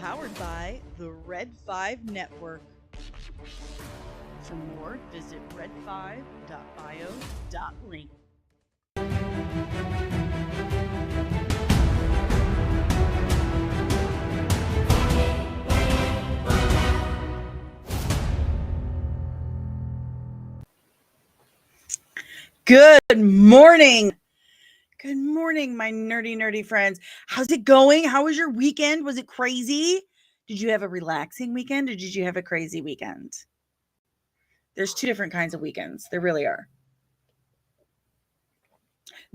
powered by the Red 5 Network. For more, visit red5.bio.link. Good morning. Good morning, my nerdy friends. How's it going? How was your weekend? Was it crazy? Did you have a relaxing weekend or did you have a crazy weekend? There's two different kinds of weekends. There really are.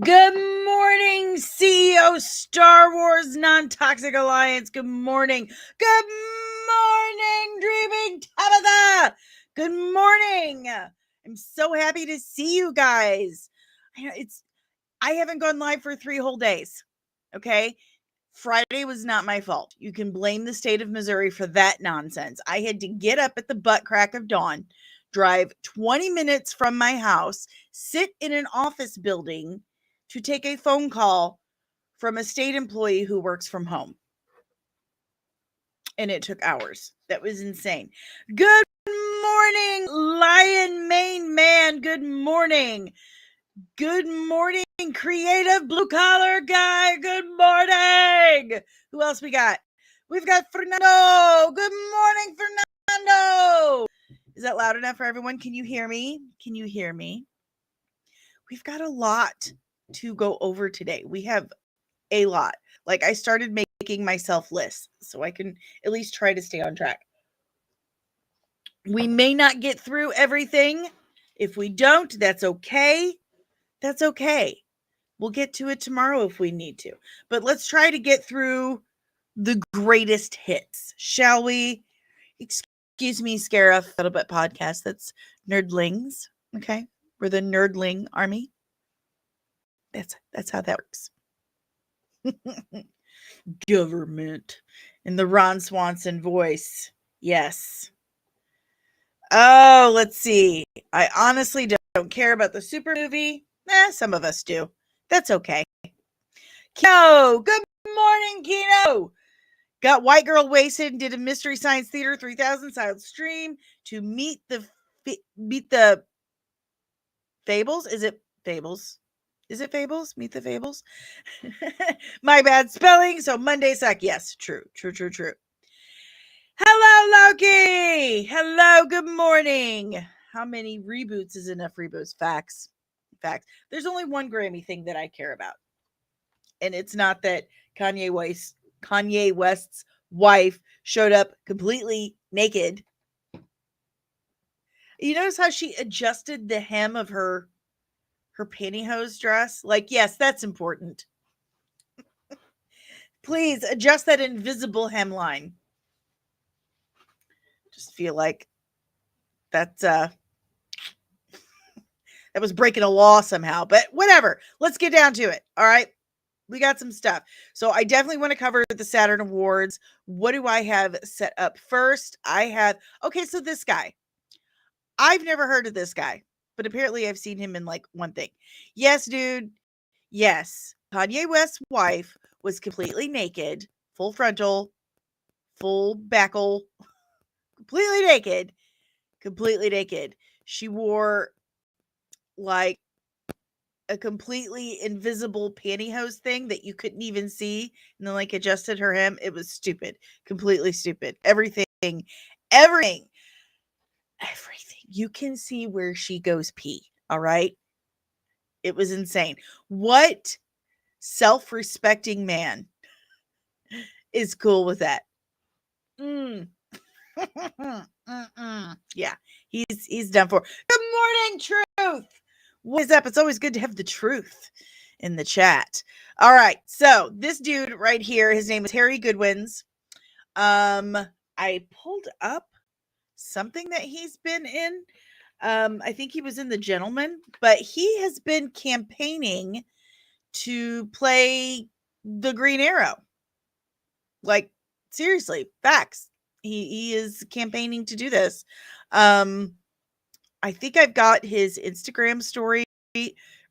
Good morning, CEO Star Wars Non-Toxic Alliance. Good morning. Good morning, Dreaming Tabitha. Good morning. I'm so happy to see you guys. I haven't gone live for 3 whole days. Okay. Friday was not my fault. You can blame the state of Missouri for that nonsense. I had to get up at the butt crack of dawn, drive 20 minutes from my house, sit in an office building to take a phone call from a state employee who works from home. And it took hours. That was insane. Good morning, Lion Mane Man. Good morning. Good morning, creative blue collar guy. Good morning. Who else we got? We've got Fernando. Good morning, Fernando. Is that loud enough for everyone? Can you hear me? Can you hear me? We've got a lot to go over today. We have a lot. Like, I started making myself lists so I can at least try to stay on track. We may not get through everything. If we don't, that's okay. That's okay. We'll get to it tomorrow if we need to. But let's try to get through the greatest hits, shall we? Excuse me, Scarif, Little Bit Podcast. That's Nerdlings. Okay. We're the Nerdling Army. That's how that works. Government in the Ron Swanson voice. Yes. Oh, let's see. I honestly don't care about the super movie. Some of us do. That's okay. Kino, good morning, Kino. Got white girl wasted and did a Mystery Science Theater 3000 silent stream to meet the Fables. Is it Fables? Is it Fables? Meet the Fables? My bad spelling. So Monday suck. Yes, true. Hello, Loki. Hello, good morning. How many reboots is enough reboots? Facts. There's only one Grammy thing that I care about. And it's not that Kanye West's wife showed up completely naked. You notice how she adjusted the hem of her pantyhose dress? Like, yes, that's important. Please adjust that invisible hemline. Just feel like that's that was breaking a law somehow, but whatever. Let's get down to it. All right. We got some stuff. So I definitely want to cover the Saturn Awards. What do I have set up first? So this guy. I've never heard of this guy, but apparently I've seen him in like one thing. Yes, dude. Yes. Kanye West's wife was completely naked, full frontal, full backle, completely naked. She wore like a completely invisible pantyhose thing that you couldn't even see, and then like adjusted her hem. It was stupid, completely stupid. Everything. You can see where she goes pee. All right. It was insane. What self-respecting man is cool with that? Yeah, he's done for. Good morning, Truth. What is up? It's always good to have the truth in the chat. All right, so this dude right here, his name is Harry Goodwins. I pulled up something that he's been in. I think he was in The Gentleman, but he has been campaigning to play the Green Arrow. Like, seriously, facts. He is campaigning to do this. I think I've got his Instagram story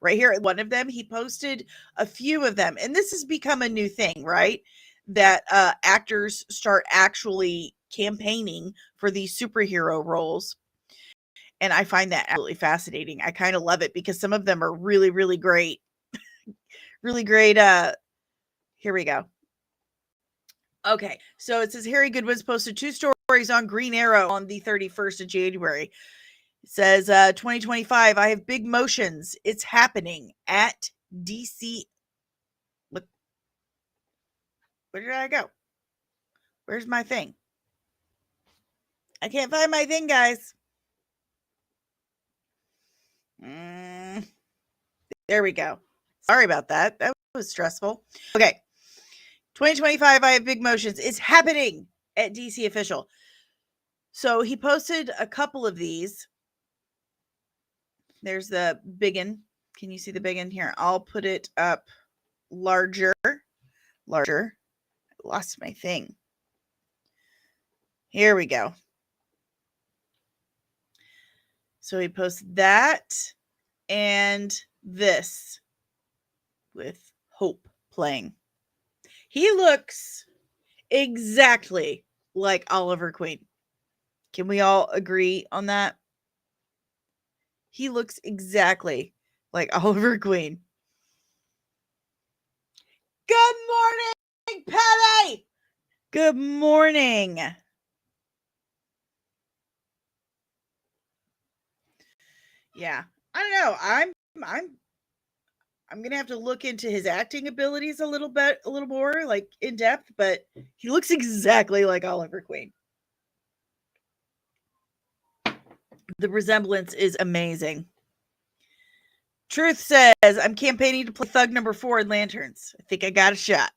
right here. One of them, he posted a few of them, and this has become a new thing, right? that actors start actually campaigning for these superhero roles. And I find that absolutely fascinating. I kind of love it because some of them are really, really great. Really great. Here we go. Okay, so it says Harry Goodwin's posted 2 stories on Green Arrow on the 31st of January. It says 2025, I have big motions. It's happening at DC. Look, where did I go? Where's my thing? I can't find my thing, guys. There we go. Sorry about that. That was stressful. Okay. 2025, I have big motions. It's happening at DC Official. So he posted a couple of these. There's the biggin. Can you see the biggin here? I'll put it up larger. Larger. I lost my thing. Here we go. So he posted that and this with Hope playing. He looks exactly like Oliver Queen. Can we all agree on that? He looks exactly like Oliver Queen. Good morning, Patty! Good morning. Yeah. I don't know. I'm gonna have to look into his acting abilities a little more, like in depth, but he looks exactly like Oliver Queen. The resemblance is amazing. Truth says, I'm campaigning to play Thug number 4 in Lanterns. I think I got a shot.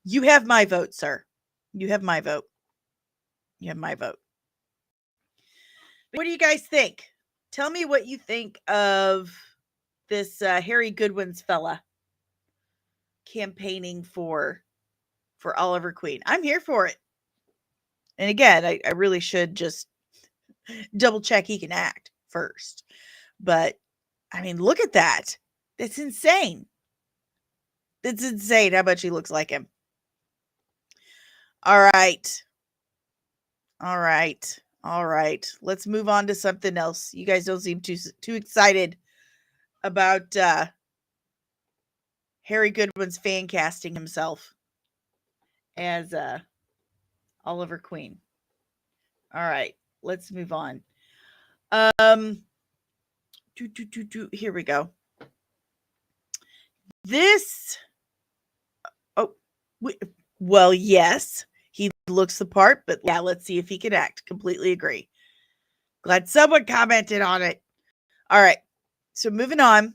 You have my vote, sir. You have my vote. You have my vote. What do you guys think? Tell me what you think of this Harry Goodwin's fella campaigning for Oliver Queen. I'm here for it. And again, I really should just double check he can act first. But I mean, look at that. That's insane. It's insane how much he looks like him. All right. All right. All right. Let's move on to something else. You guys don't seem too excited about Harry Goodwin's fan casting himself as Oliver Queen. All right. Let's move on. Here we go. This. Oh, well, yes, he looks the part, but yeah, let's see if he can act. Completely agree. Glad someone commented on it. All right. So moving on.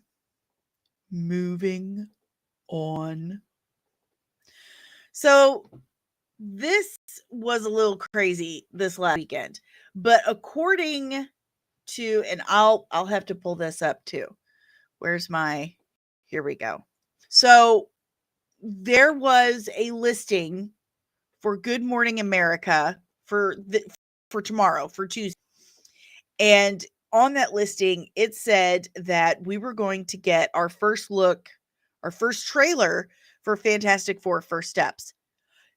Moving on. So this was a little crazy this last weekend, but according to, and I'll have to pull this up too. Where's my, here we go. So there was a listing for Good Morning America for tomorrow, for Tuesday. And on that listing, it said that we were going to get our first trailer for Fantastic Four First Steps.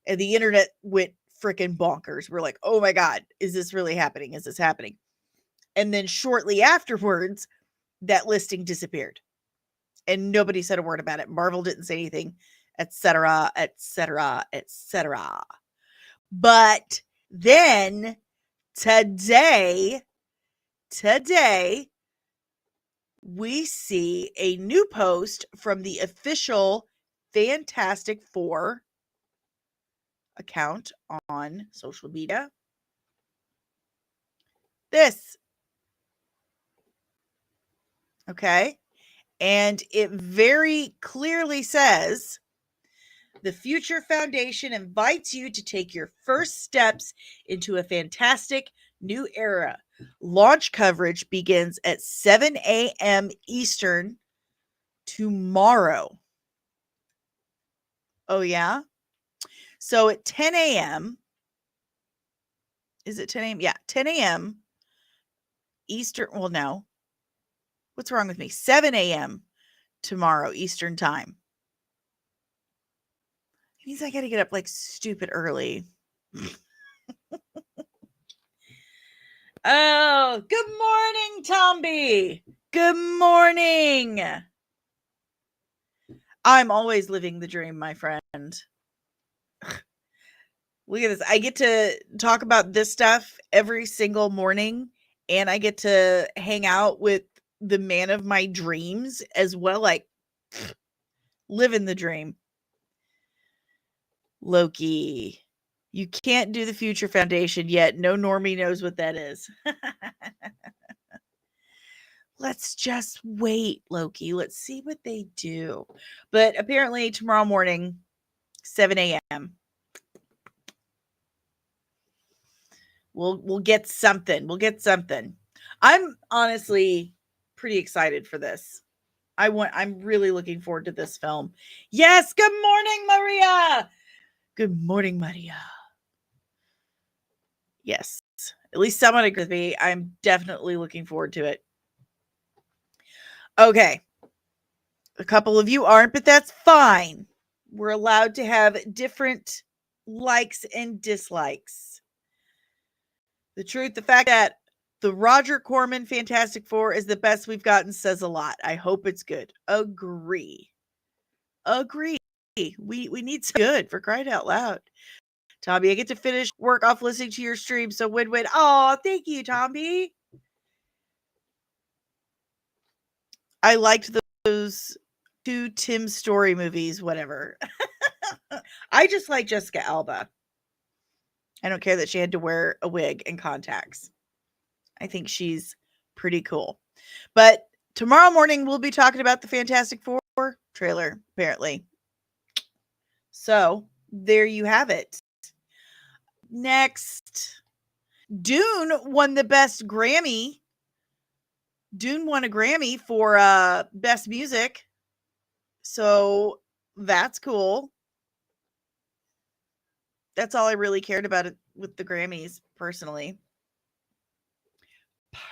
And the internet went freaking bonkers. We're like, oh my God, is this really happening? Is this happening? And then shortly afterwards, that listing disappeared. And nobody said a word about it. Marvel didn't say anything, etc., etc., etc. But then today, we see a new post from the official Fantastic Four account on social media. This. Okay. And it very clearly says, the Future Foundation invites you to take your first steps into a fantastic new era. Launch coverage begins at 7 a.m. Eastern tomorrow. Oh, yeah? So at 10 a.m., is it 10 a.m.? Yeah, 10 a.m. Eastern. Well, no. What's wrong with me? 7 a.m. tomorrow Eastern time. It means I got to get up like stupid early. Oh, good morning, Tomby. Good morning. I'm always living the dream, my friend. Look at this. I get to talk about this stuff every single morning, and I get to hang out with the man of my dreams as well. Like, living the dream. Loki. You can't do the Future Foundation yet. No normie knows what that is. Let's just wait, Loki. Let's see what they do. But apparently tomorrow morning, 7 a.m. We'll get something. We'll get something. I'm honestly pretty excited for this. I'm really looking forward to this film. Yes, good morning, Maria. Good morning, Maria. Yes. At least someone agrees with me. I'm definitely looking forward to it. Okay. A couple of you aren't, but that's fine. We're allowed to have different likes and dislikes. The fact that the Roger Corman Fantastic Four is the best we've gotten says a lot. I hope it's good. Agree. We need some good, for crying out loud. Tommy, I get to finish work off listening to your stream, so win-win. Oh, thank you, Tommy. I liked those 2 Tim Story movies, whatever. I just like Jessica Alba. I don't care that she had to wear a wig and contacts. I think she's pretty cool. But tomorrow morning, we'll be talking about the Fantastic Four trailer, apparently. So, there you have it. Next, Dune won the best Grammy. Dune won a Grammy for best music. So, that's cool. That's all I really cared about it with the Grammys, personally.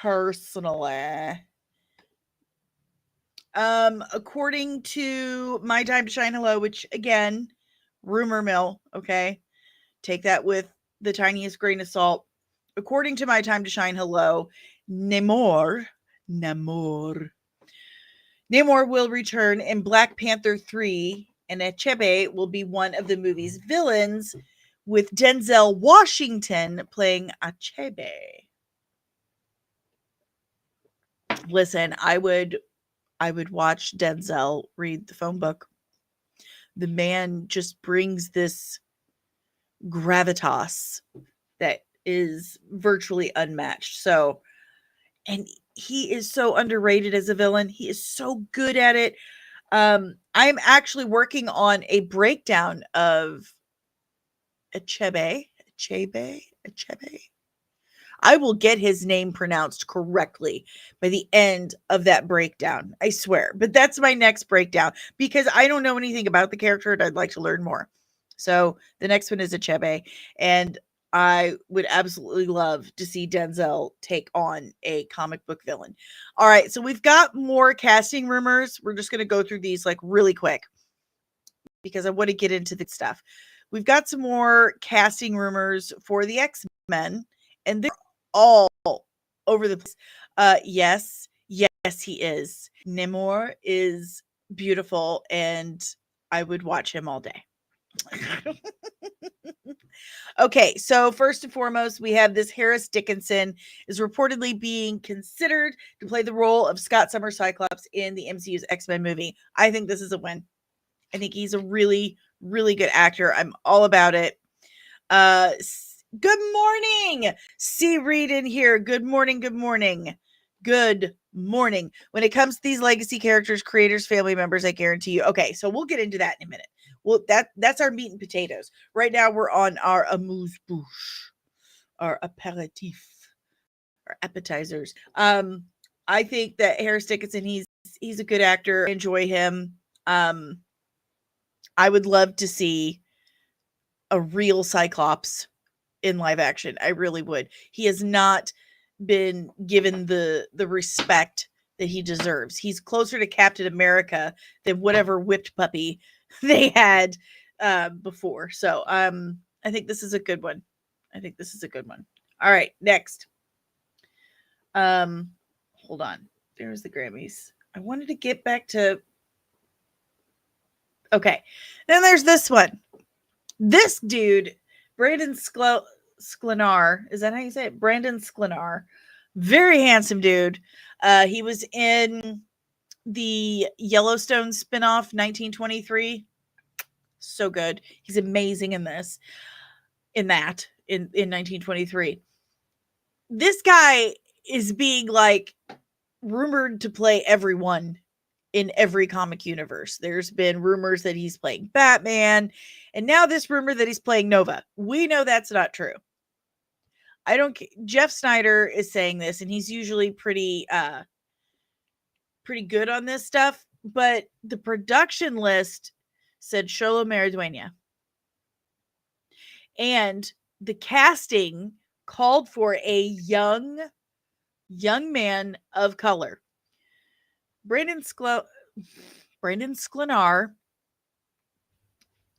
According to My Time to Shine Hello, which again, rumor mill, okay? Take that with the tiniest grain of salt. According to My Time to Shine Hello, Namor will return in Black Panther 3, and Achebe will be one of the movie's villains, with Denzel Washington playing Achebe. Listen, I would watch Denzel read the phone book. The man just brings this gravitas that is virtually unmatched. So, and he is so underrated as a villain. He is so good at it. I'm actually working on a breakdown of Achebe. I will get his name pronounced correctly by the end of that breakdown. I swear. But that's my next breakdown because I don't know anything about the character and I'd like to learn more. So the next one is Achebe, and I would absolutely love to see Denzel take on a comic book villain. All right, so we've got more casting rumors. We're just going to go through these like really quick because I want to get into the stuff. We've got some more casting rumors for the X-Men, and they're all over the place. Yes, he is. Namor is beautiful, and I would watch him all day. Okay, so first and foremost, we have this Harris Dickinson is reportedly being considered to play the role of Scott Summers Cyclops in the MCU's X-Men movie. I think this is a win. I think he's a really, really good actor. I'm all about it. Good morning. C. Reed in here. Good morning. Good morning. Good morning. When it comes to these legacy characters, creators, family members, I guarantee you. Okay, so we'll get into that in a minute. Well, that's our meat and potatoes. Right now, we're on our amuse-bouche, our aperitif, our appetizers. I think that Harris Dickinson, he's a good actor. I enjoy him. I would love to see a real Cyclops in live action. I really would. He has not been given the respect that he deserves. He's closer to Captain America than whatever whipped puppy they had before. So I think this is a good one. All right, next. Hold on. There's the Grammys. I wanted to get back to. Okay, then there's this one. This dude, Brandon Sklenar. Is that how you say it? Brandon Sklenar. Very handsome dude. He was in the Yellowstone spinoff 1923. So good. He's amazing in this. In 1923. This guy is being like rumored to play everyone in every comic universe. There's been rumors that he's playing Batman, and now this rumor that he's playing Nova. We know that's not true. Jeff Snyder is saying this, and he's usually pretty good on this stuff, but the production list said Xolo Maridueña. And the casting called for a young man of color. Brandon Sklenar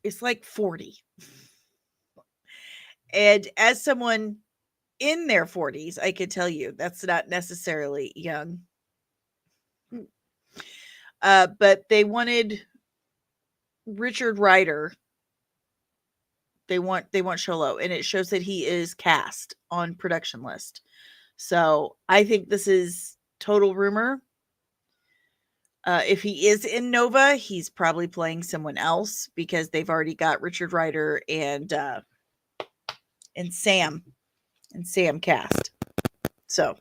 is like 40. And as someone in their 40s, I can tell you that's not necessarily young. But they wanted Richard Rider. They want Xolo, and it shows that he is cast on production list. So I think this is total rumor. If he is in Nova, he's probably playing someone else because they've already got Richard Rider and Sam cast. So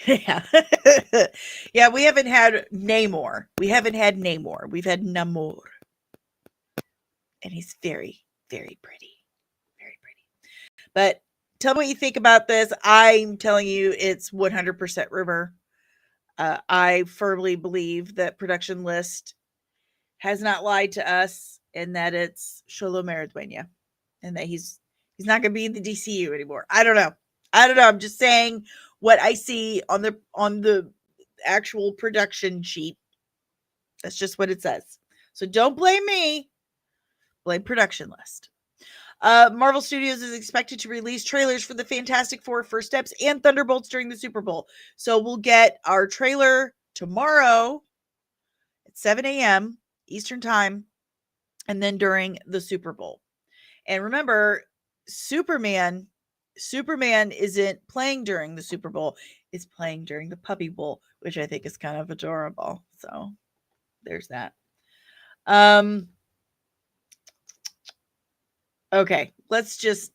yeah. Yeah, we haven't had Namor. We've had Namor. And he's very, very pretty. Very pretty. But tell me what you think about this. I'm telling you, it's 100% rumor. I firmly believe that production list has not lied to us, and that it's Xolo Maridueña, and that he's not going to be in the DCU anymore. I don't know. I'm just saying what I see on the actual production sheet. That's just what it says. So don't blame me. Blame production list. Marvel Studios is expected to release trailers for the Fantastic Four First Steps and Thunderbolts during the Super Bowl. So we'll get our trailer tomorrow at 7 a.m. Eastern Time, and then during the Super Bowl. And remember, Superman isn't playing during the Super Bowl. It's playing during the Puppy Bowl, which I think is kind of adorable. So there's that. Okay, let's just,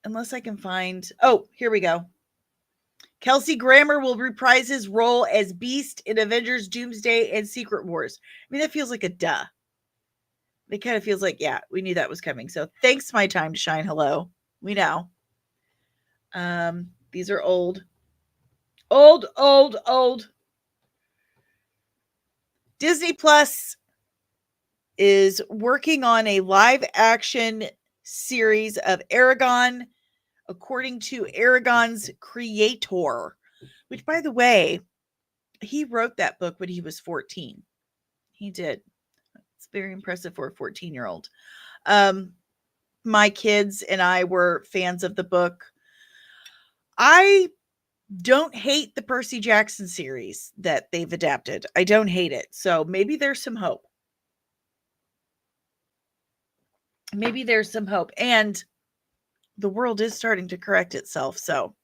unless I can find, here we go. Kelsey Grammer will reprise his role as Beast in Avengers Doomsday and Secret Wars. I mean, that feels like a duh. It kind of feels like, yeah, we knew that was coming. So thanks, My Time to Shine. Hello. We know. These are old. Disney Plus is working on a live action series of Aragon, according to Aragon's creator, which, by the way, he wrote that book when he was 14. He did. It's very impressive for a 14-year-old. My kids and I were fans of the book. I don't hate the Percy Jackson series that they've adapted. I don't hate it. So maybe there's some hope. And the world is starting to correct itself. So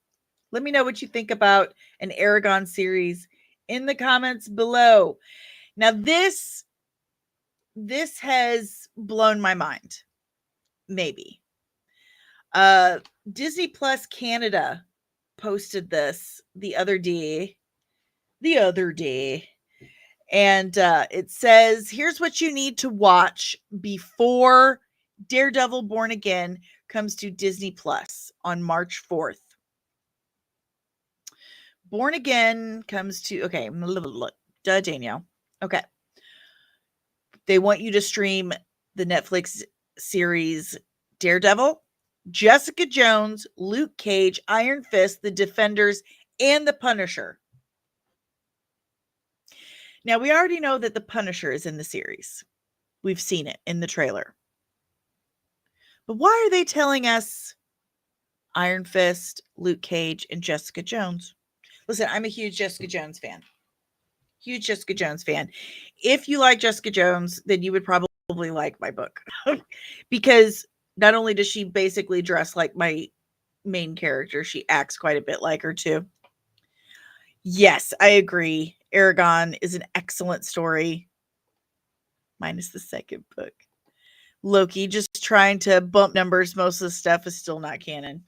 let me know what you think about an Aragon series in the comments below. Now, this has blown my mind. Maybe. Disney Plus Canada posted this the other day. And it says, here's what you need to watch before Daredevil Born Again comes to Disney Plus on March 4th. Born Again comes to, okay, look, Danielle. Okay. They want you to stream the Netflix series Daredevil, Jessica Jones, Luke Cage, Iron Fist, The Defenders, and The Punisher. Now, we already know that the Punisher is in the series. We've seen it in the trailer. But why are they telling us Iron Fist, Luke Cage, and Jessica Jones? Listen, I'm a huge Jessica Jones fan. Huge Jessica Jones fan. If you like Jessica Jones, then you would probably like my book. Because not only does she basically dress like my main character, she acts quite a bit like her too. Yes, I agree. Aragon is an excellent story. Minus the second book. Loki just trying to bump numbers. Most of the stuff is still not canon.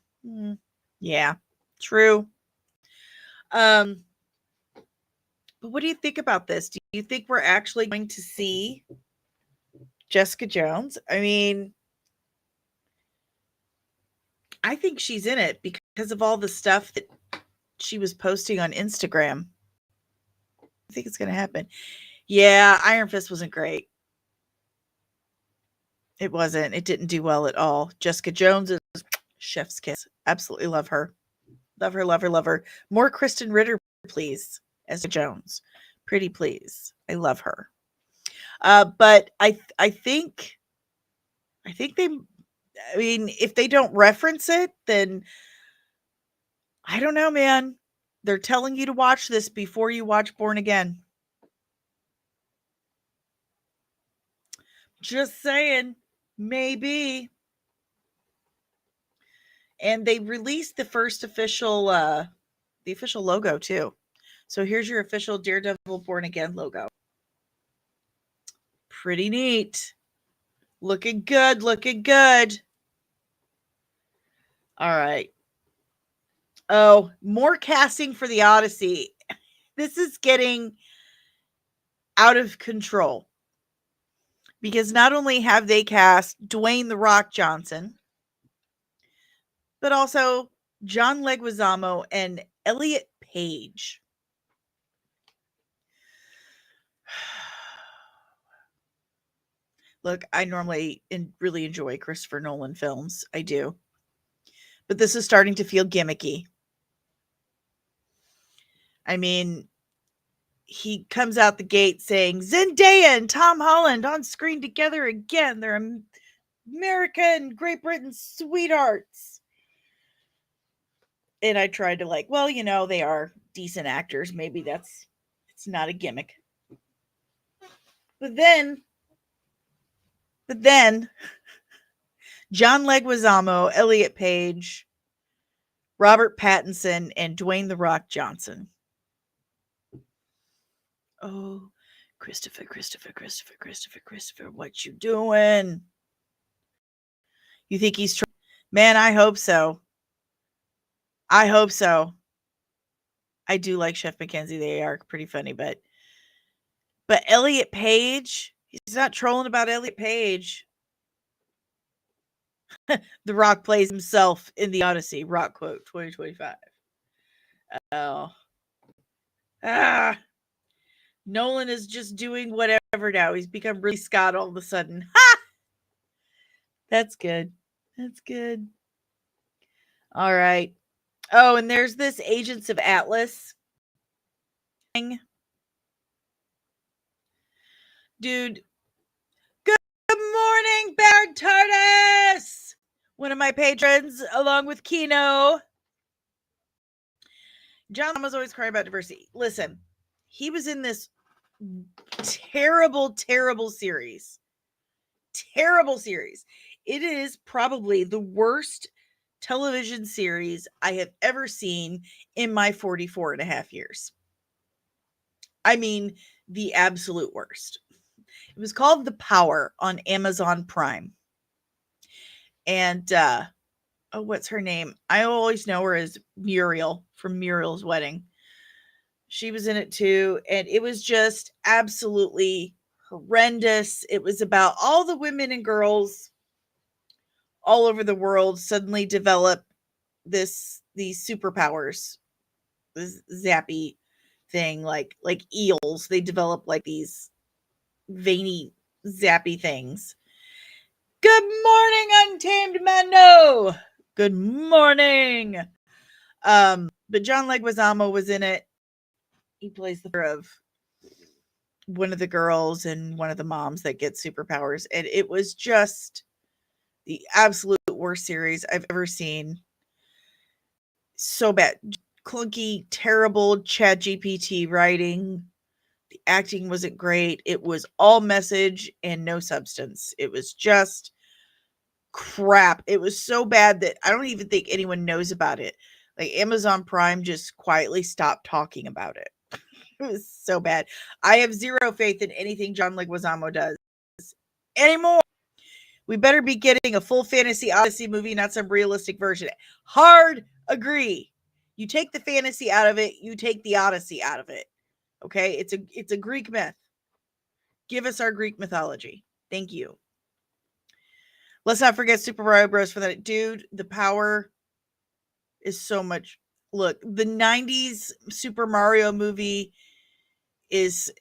Yeah, true. But what do you think about this? Do you think we're actually going to see Jessica Jones? I mean, I think she's in it because of all the stuff that she was posting on Instagram. I think it's going to happen. Yeah, Iron Fist wasn't great. It wasn't. It didn't do well at all. Jessica Jones is chef's kiss. Absolutely love her. Love her, love her, love her. More Kristen Ritter, please, as Jones. Pretty please. I love her. But I think they, I mean, if they don't reference it, then I don't know, man. They're telling you to watch this before you watch Born Again. Just saying, maybe. And they released the first official the official logo too. So here's your official Daredevil Born Again logo. Pretty neat. Looking good, looking good. All right. Oh, more casting for the Odyssey. This is getting out of control. Because not only have they cast Dwayne "The Rock" Johnson, but also John Leguizamo and Elliot Page. Look, I normally really enjoy Christopher Nolan films. I do. But this is starting to feel gimmicky. I mean, he comes out the gate saying Zendaya and Tom Holland on screen together again. They're America and Great Britain sweethearts. And I tried to well, they are decent actors. Maybe it's not a gimmick. But then John Leguizamo, Elliot Page, Robert Pattinson, and Dwayne "The Rock" Johnson. Oh, Christopher, what you doing? You think he's man, I hope so. I hope so. I do like Chef Mackenzie. They are pretty funny, but Elliot Page, he's not trolling about Elliot Page. The Rock plays himself in the Odyssey. Rock quote 2025. Oh. Nolan is just doing whatever now. He's become really Scott all of a sudden. Ha! That's good. That's good. All right. Oh, and there's this Agents of Atlas thing. Dude. Good morning, Baron TARDIS! One of my patrons, along with Kino. John was always crying about diversity. Listen, he was in this terrible, terrible series. Terrible series. It is probably the worst television series I have ever seen in my 44 and a half years. I mean, the absolute worst. It was called The Power on Amazon Prime. And, what's her name? I always know her as Muriel from Muriel's Wedding. She was in it too. And it was just absolutely horrendous. It was about all the women and girls all over the world suddenly develop these superpowers, this zappy thing, like eels. They develop like these veiny zappy things. Good morning, Untamed Mano. Good morning. But John Leguizamo was in it. He plays the of one of the girls and one of the moms that get superpowers. And it was just the absolute worst series I've ever seen. So bad. Clunky, terrible Chat GPT writing. The acting wasn't great. It was all message and no substance. It was just crap. It was so bad that I don't even think anyone knows about it. Like Amazon Prime just quietly stopped talking about it. It was so bad. I have zero faith in anything John Leguizamo does anymore. We better be getting a full fantasy Odyssey movie, not some realistic version. Hard agree. You take the fantasy out of it, you take the Odyssey out of it. Okay? It's a Greek myth. Give us our Greek mythology. Thank you. Let's not forget Super Mario Bros. For that. Dude, the power is so much. Look, the 90s Super Mario movie is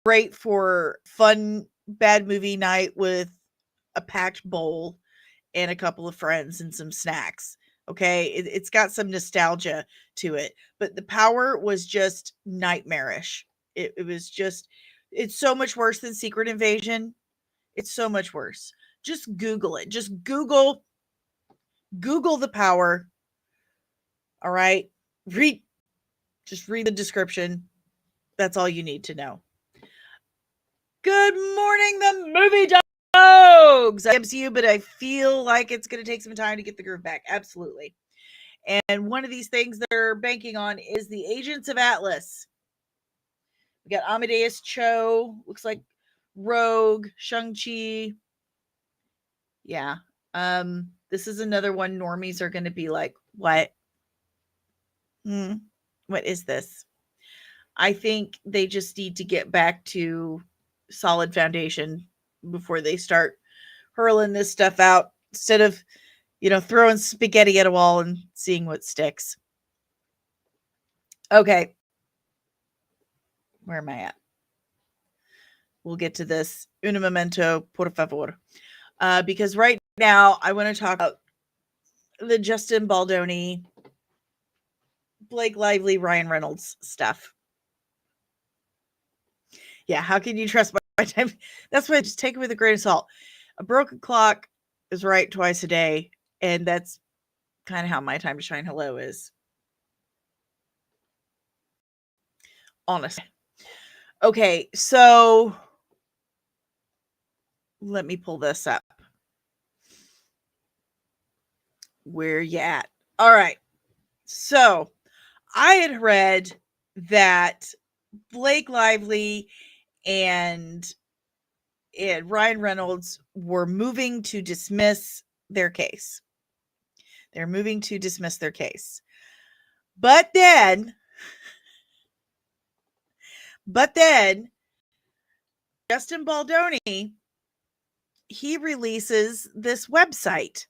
great for fun bad movie night with a packed bowl and a couple of friends and some snacks. Okay, it's got some nostalgia to it, but the power was just nightmarish. It was just, it's so much worse than Secret Invasion. It's so much worse. Just Google it. Just Google the power. All right, just read the description. That's all you need to know. Good morning, the movie dogs. I MCU, but I feel like it's going to take some time to get the groove back. Absolutely. And one of these things they're banking on is the Agents of Atlas. We got Amadeus Cho, looks like Rogue, Shang-Chi. Yeah. This is another one normies are going to be like, what? What is this? I think they just need to get back to solid foundation before they start hurling this stuff out instead of, throwing spaghetti at a wall and seeing what sticks. Okay. Where am I at? We'll get to this. Un momento, por favor. Because right now I want to talk about the Justin Baldoni, Blake Lively, Ryan Reynolds stuff. Yeah, how can you trust my time? That's why I just take it with a grain of salt. A broken clock is right twice a day, and that's kind of how my time to shine hello is. Honestly. Okay, so let me pull this up. Where you at? All right. So I had read that Blake Lively and Ryan Reynolds were moving to dismiss their case. They're moving to dismiss their case. But then Justin Baldoni, he releases this website,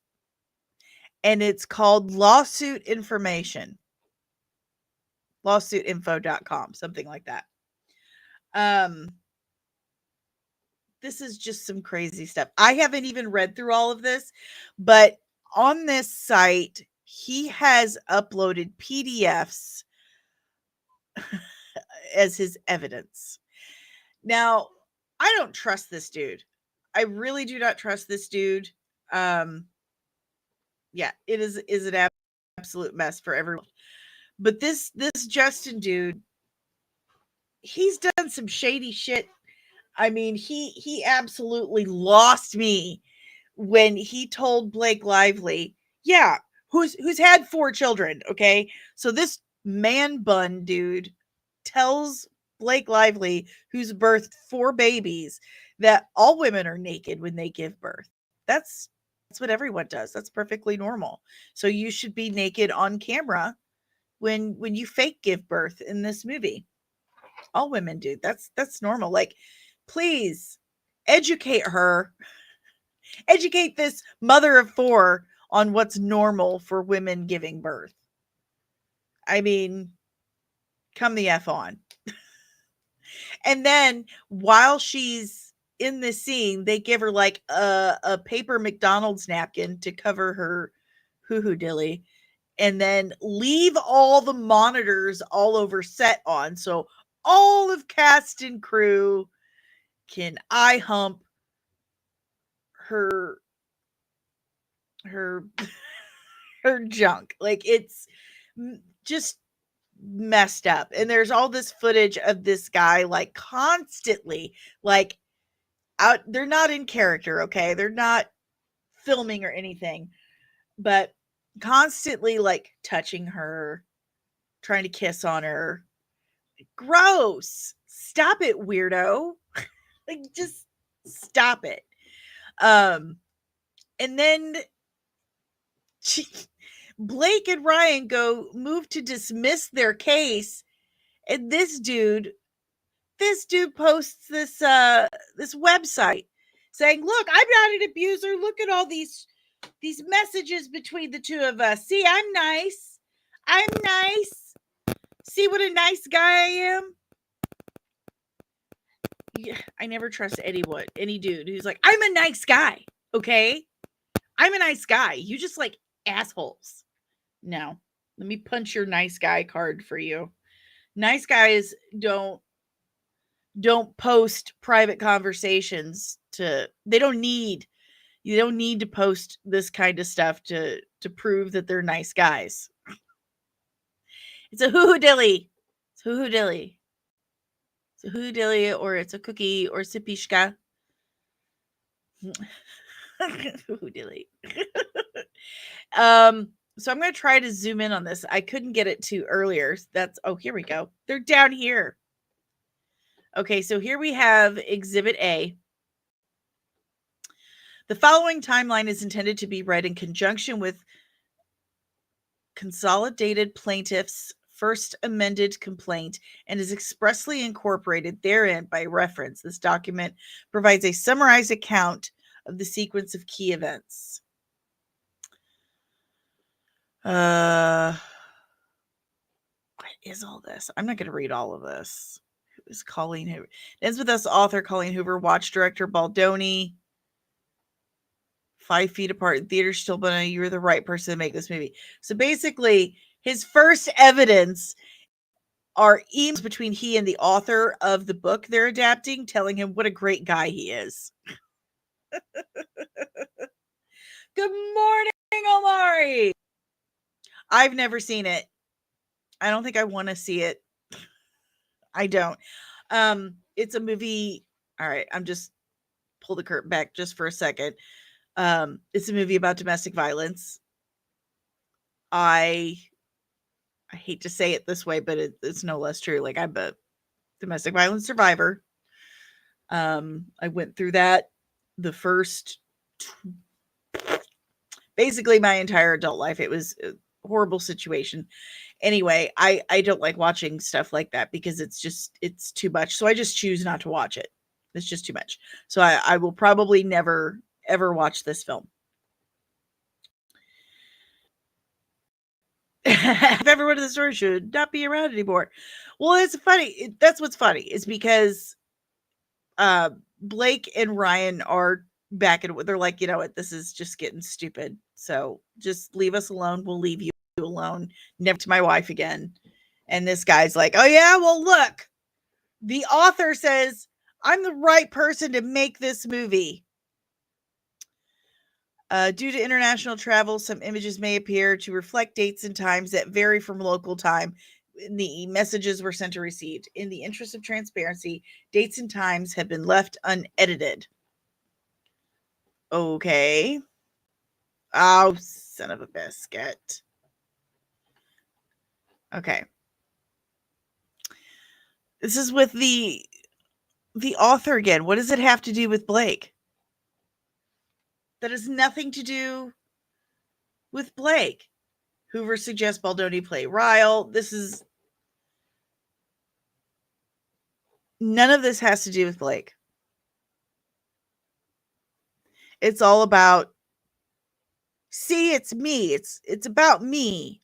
and it's called Lawsuit Information. Lawsuitinfo.com, something like that. This is just some crazy stuff. I haven't even read through all of this, but on this site, he has uploaded PDFs as his evidence. Now, I don't trust this dude. I really do not trust this dude. Yeah, it is an absolute mess for everyone. But this Justin dude, he's done some shady shit. I mean, he absolutely lost me when he told Blake Lively, yeah, who's had 4 children, okay? So this man bun dude tells Blake Lively, who's birthed 4 babies, that all women are naked when they give birth. That's what everyone does. That's perfectly normal. So you should be naked on camera when you fake give birth in this movie. All women do. That's normal. Like, please educate her. Educate this mother of 4 on what's normal for women giving birth. I mean, come the F on. And then while she's in this scene, they give her like a paper McDonald's napkin to cover her hoo-hoo dilly, and then leave all the monitors all over set on. So all of cast and crew can eye hump her her junk. Like, it's just messed up. And there's all this footage of this guy like constantly like out. They're not in character, okay? They're not filming or anything, but constantly like touching her, trying to kiss on her. Gross. Stop it, weirdo. Like, just stop it. And then Blake and Ryan move to dismiss their case, and this dude posts this website saying, "Look, I'm not an abuser. Look at all these messages between the two of us. See, I'm nice. I'm nice. See what a nice guy I am." Yeah, I never trust any dude who's like, "I'm a nice guy." Okay? I'm a nice guy. You just like assholes. No. Let me punch your nice guy card for you. Nice guys don't post private conversations you don't need to post this kind of stuff to prove that they're nice guys. It's a hoo-hoo dilly. It's hoo-hoo dilly. It's a hoo-hoo dilly, or it's a cookie, or sipishka. Hoo-hoo dilly. So I'm going to try to zoom in on this. I couldn't get it to earlier. Here we go. They're down here. Okay, so here we have Exhibit A. The following timeline is intended to be read in conjunction with Consolidated Plaintiff's first amended complaint and is expressly incorporated therein by reference. This document provides a summarized account of the sequence of key events. What is all this? I'm not going to read all of this. Who is Colleen Hoover? It ends with us, author Colleen Hoover, watch director Baldoni. 5 feet apart in theaters, still, but you're the right person to make this movie. So basically, his first evidence are emails between he and the author of the book they're adapting, telling him what a great guy he is. Good morning, Omari. I've never seen it. I don't think I want to see it. I don't. It's a movie. All right, I'm just pull the curtain back just for a second. It's a movie about domestic violence. I hate to say it this way, but it's no less true. Like, I'm a domestic violence survivor. I went through that the first basically my entire adult life. It was a horrible situation. Anyway, I don't like watching stuff like that because it's too much. So I just choose not to watch it. It's just too much. So I will probably never, ever watch this film. If everyone in the story should not be around anymore. Well, it's funny. That's what's funny is because Blake and Ryan are back and they're like, you know what, this is just getting stupid. So just leave us alone. We'll leave you alone. Never to my wife again. And this guy's like, oh yeah, well look, the author says I'm the right person to make this movie. Due to international travel, some images may appear to reflect dates and times that vary from local time. The messages were sent or received. In the interest of transparency, dates and times have been left unedited. Okay. Oh, son of a biscuit. Okay. This is with the author again. What does it have to do with Blake? That has nothing to do with Blake. Hoover suggests Baldoni play Ryle. None of this has to do with Blake. It's all about, see, it's me. It's about me.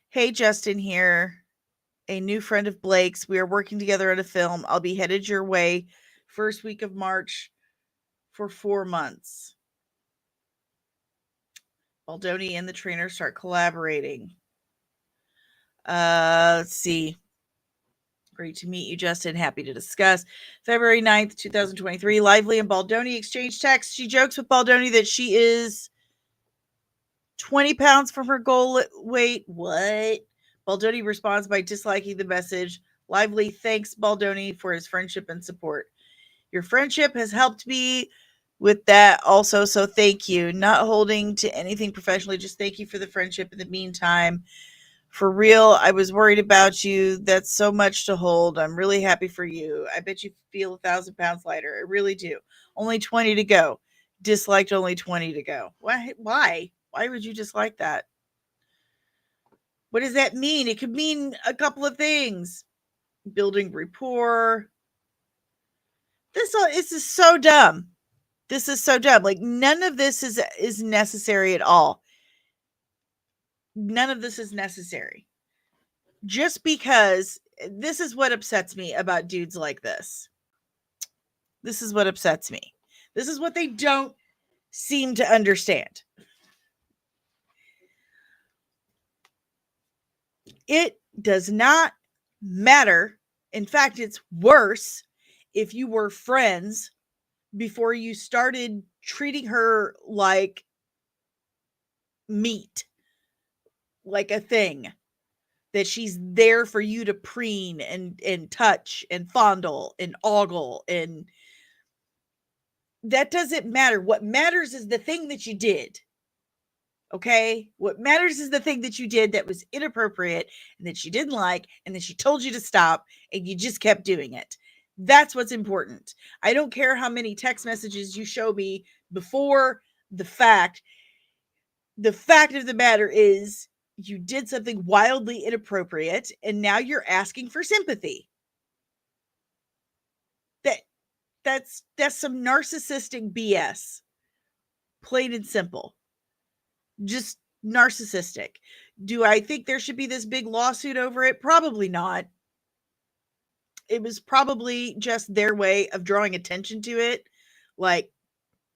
Hey, Justin here. A new friend of Blake's. We are working together on a film. I'll be headed your way first week of March for 4 months. Baldoni and the trainer start collaborating. Let's see. Great to meet you, Justin. Happy to discuss. February 9th, 2023. Lively and Baldoni exchange texts. She jokes with Baldoni that she is 20 pounds from her goal weight. What? Baldoni responds by disliking the message. Lively thanks Baldoni for his friendship and support. Your friendship has helped me with that also, so thank you. Not holding to anything professionally, just thank you for the friendship in the meantime. For real, I was worried about you. That's so much to hold. I'm really happy for you. I bet you feel 1,000 pounds lighter. I really do. Only 20 to go. Disliked only 20 to go. Why? Why would you dislike that? What does that mean? It could mean a couple of things. Building rapport. This is so dumb. This is so dumb. Like, none of this is necessary at all. None of this is necessary. Just because this is what upsets me about dudes like this. This is what upsets me. This is what they don't seem to understand. It does not matter. In fact, it's worse if you were friends before you started treating her like meat, like a thing, that she's there for you to preen and touch and fondle and ogle, and that doesn't matter. What matters is the thing that you did. Okay? What matters is the thing that you did that was inappropriate and that she didn't like and that she told you to stop and you just kept doing it. That's what's important. I don't care how many text messages you show me before the fact. The fact of the matter is you did something wildly inappropriate and now you're asking for sympathy. That's some narcissistic BS. Plain and simple. Just narcissistic. Do I think there should be this big lawsuit over it? Probably not. It was probably just their way of drawing attention to it. Like,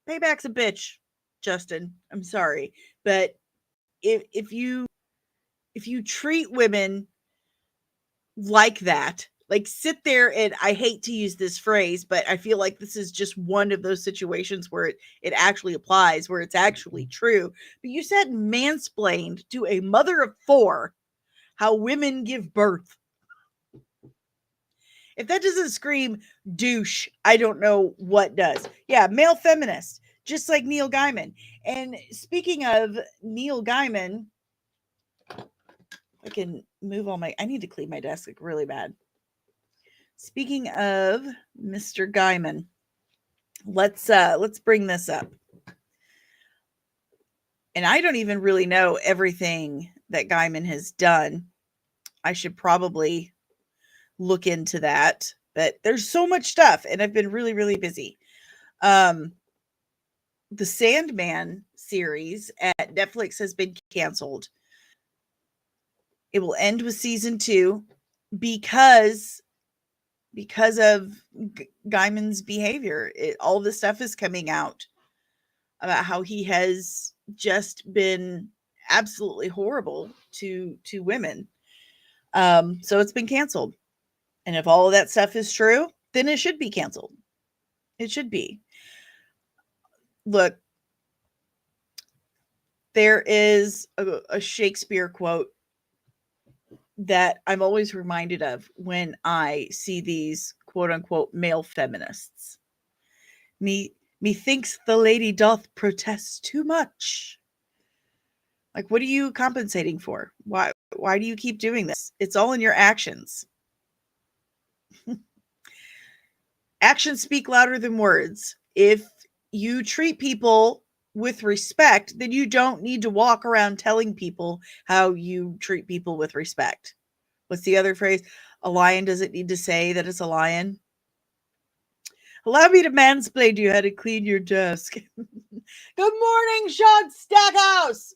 payback's a bitch, Justin. I'm sorry. But if you treat women like that, like sit there and, I hate to use this phrase, but I feel like this is just one of those situations where it actually applies, where it's actually true. But you said mansplained to a mother of 4 how women give birth. If that doesn't scream douche, I don't know what does. Yeah, male feminist, just like Neil Gaiman. And speaking of Neil Gaiman, I can move I need to clean my desk really bad. Speaking of Mr. Gaiman, let's bring this up. And I don't even really know everything that Gaiman has done. I should probably look into that, but there's so much stuff and I've been really, really busy. The Sandman series at Netflix has been canceled. It will end with season 2 because of Gaiman's behavior. All this stuff is coming out about how he has just been absolutely horrible to women. So it's been canceled. And if all of that stuff is true, then it should be canceled. It should be. Look, there is a Shakespeare quote that I'm always reminded of when I see these quote unquote male feminists. Methinks the lady doth protest too much. Like, what are you compensating for? Why do you keep doing this? It's all in your actions. Actions speak louder than words. If you treat people with respect, then you don't need to walk around telling people how you treat people with respect. What's the other phrase? A lion doesn't need to say that it's a lion. Allow me to mansplain to you how to clean your desk. Good morning, Sean Stackhouse.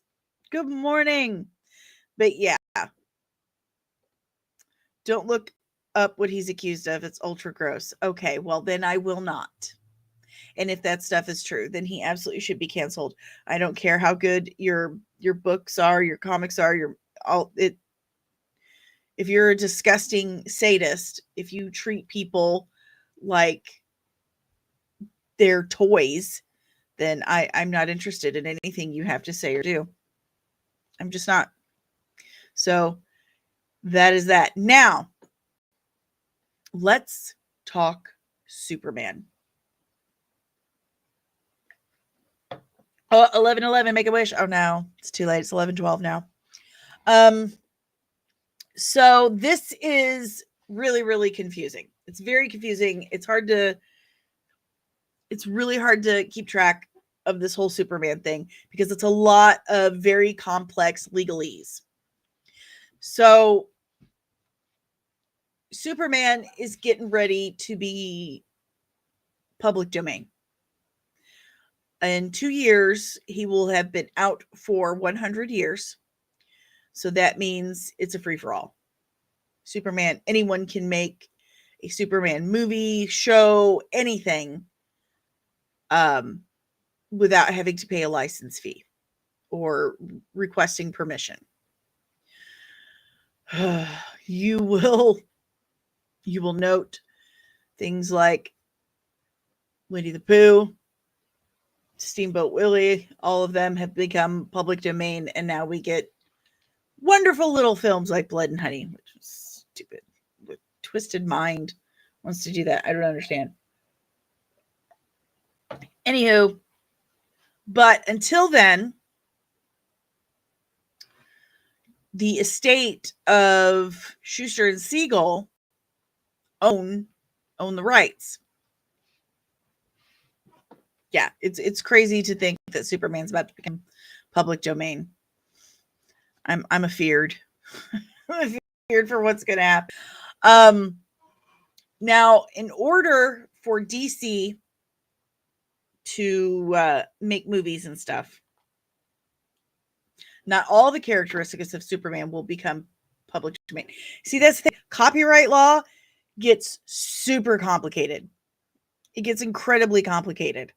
Good morning. But yeah, don't look up what he's accused of. It's ultra gross. Okay, well then I will not. And if that stuff is true, then he absolutely should be canceled. I don't care how good your books are, your comics are, if you're a disgusting sadist, if you treat people like they're toys, then I'm not interested in anything you have to say or do. I'm just not. So that is that. Now, let's talk Superman. Oh, 11:11, make a wish. Oh no, it's too late. It's 11:12 now. So this is really, really confusing. It's very confusing. It's really hard to keep track of this whole Superman thing because it's a lot of very complex legalese. So Superman is getting ready to be public domain. In 2 years, he will have been out for 100 years. So that means it's a free-for-all. Superman, anyone can make a Superman movie, show, anything, without having to pay a license fee or requesting permission. You will note things like Winnie the Pooh, Steamboat Willie, all of them have become public domain, and now we get wonderful little films like Blood and Honey, which is stupid. With twisted mind wants to do that. I don't understand. Anywho, but until then, the estate of Schuster and Siegel own the rights. Yeah, it's crazy to think that Superman's about to become public domain. I'm afeared. I'm afeared for what's going to happen. Now, in order for DC to make movies and stuff, not all the characteristics of Superman will become public domain. See, that's the thing. Copyright law gets super complicated. It gets incredibly complicated.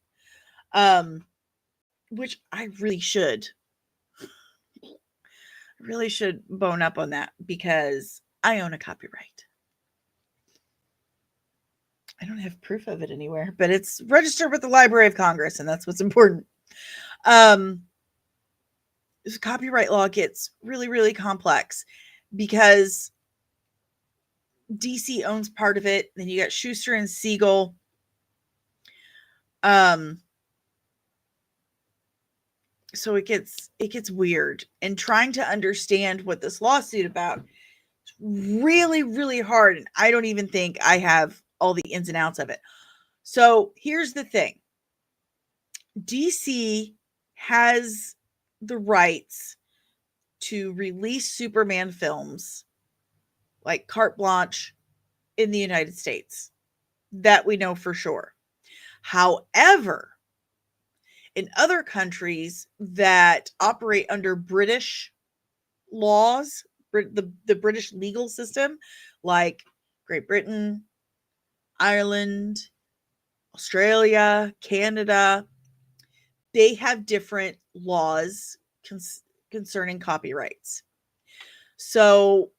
Which I really should bone up on that because I own a copyright. I don't have proof of it anywhere, but it's registered with the Library of Congress, and that's what's important. Copyright law gets really, really complex because DC owns part of it. Then you got Schuster and Siegel. So it gets weird, and trying to understand what this lawsuit about is really, really hard. And I don't even think I have all the ins and outs of it. So here's the thing. DC has the rights to release Superman films like carte blanche in the United States. That we know for sure. However, in other countries that operate under British laws, the British legal system, like Great Britain, Ireland, Australia, Canada, they have different laws concerning copyrights. So,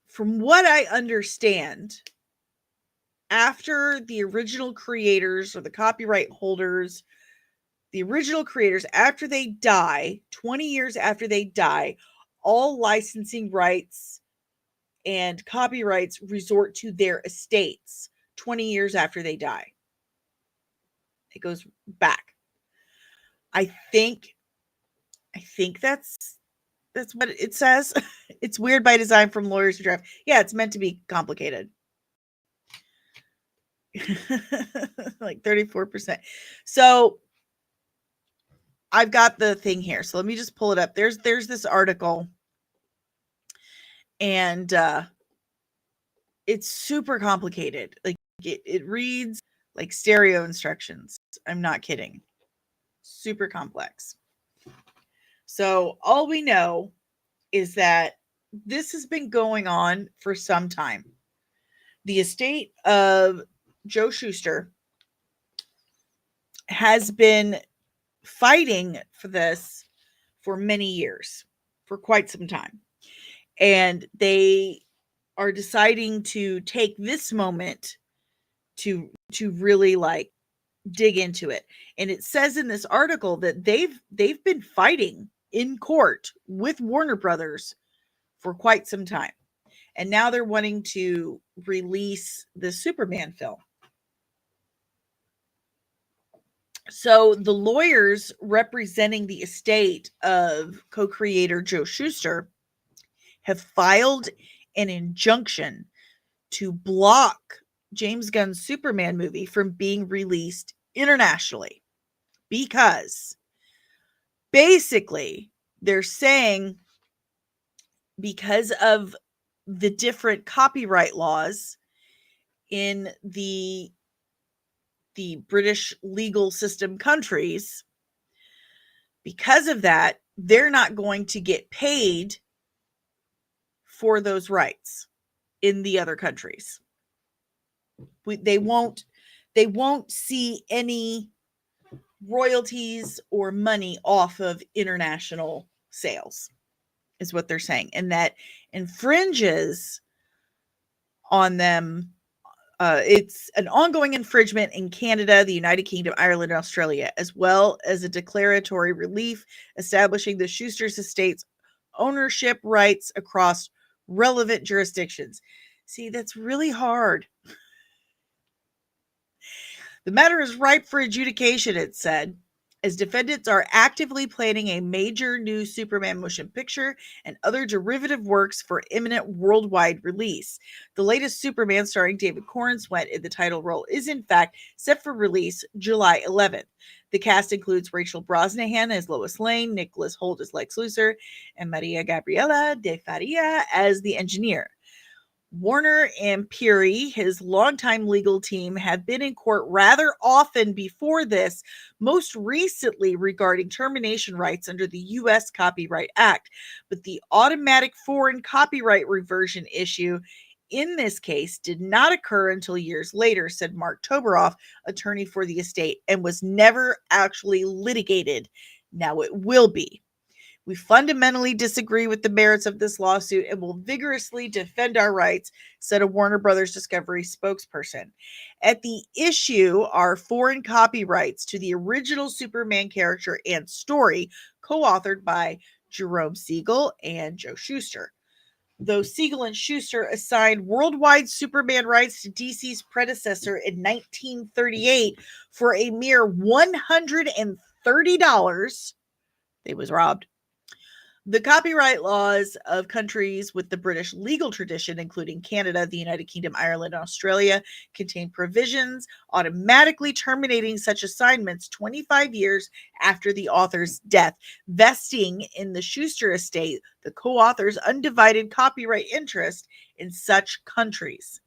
from what I understand, after the original creators or the copyright holders, the original creators, after they die, 20 years after they die, all licensing rights and copyrights resort to their estates 20 years after they die. It goes back. I think that's what it says. It's weird by design from lawyers who draft. Yeah, it's meant to be complicated. Like 34%. So I've got the thing here. So let me just pull it up. There's this article, and it's super complicated. Like it reads like stereo instructions. I'm not kidding. Super complex. So all we know is that this has been going on for some time. The estate of Joe Shuster has been fighting for this for many years, for quite some time. And they are deciding to take this moment to really like dig into it. And it says in this article that they've been fighting in court with Warner Brothers for quite some time. And now they're wanting to release the Superman film. So the lawyers representing the estate of co-creator Joe Shuster have filed an injunction to block James Gunn's Superman movie from being released internationally, because basically they're saying because of the different copyright laws in the British legal system countries, because of that, they're not going to get paid for those rights in the other countries. They won't see any royalties or money off of international sales, is what they're saying. And that infringes on them. It's an ongoing infringement in Canada, the United Kingdom, Ireland, and Australia, as well as a declaratory relief establishing the Schuster's estate's ownership rights across relevant jurisdictions. See, that's really hard. The matter is ripe for adjudication, it said, as defendants are actively planning a major new Superman motion picture and other derivative works for imminent worldwide release. The latest Superman, starring David Corenswet in the title role, is in fact set for release July 11th. The cast includes Rachel Brosnahan as Lois Lane, Nicholas Hoult as Lex Luthor, and Maria Gabriela de Faria as the engineer. Warner and Peary, his longtime legal team, have been in court rather often before this, most recently regarding termination rights under the U.S. Copyright Act. But the automatic foreign copyright reversion issue in this case did not occur until years later, said Mark Toberoff, attorney for the estate, and was never actually litigated. Now it will be. We fundamentally disagree with the merits of this lawsuit and will vigorously defend our rights, said a Warner Brothers Discovery spokesperson. At the issue are foreign copyrights to the original Superman character and story, co-authored by Jerome Siegel and Joe Shuster. Though Siegel and Shuster assigned worldwide Superman rights to DC's predecessor in 1938 for a mere $130, they was robbed. The copyright laws of countries with the British legal tradition, including Canada, the United Kingdom, Ireland, and Australia, contain provisions automatically terminating such assignments 25 years after the author's death, vesting in the Shuster estate the co-author's undivided copyright interest in such countries.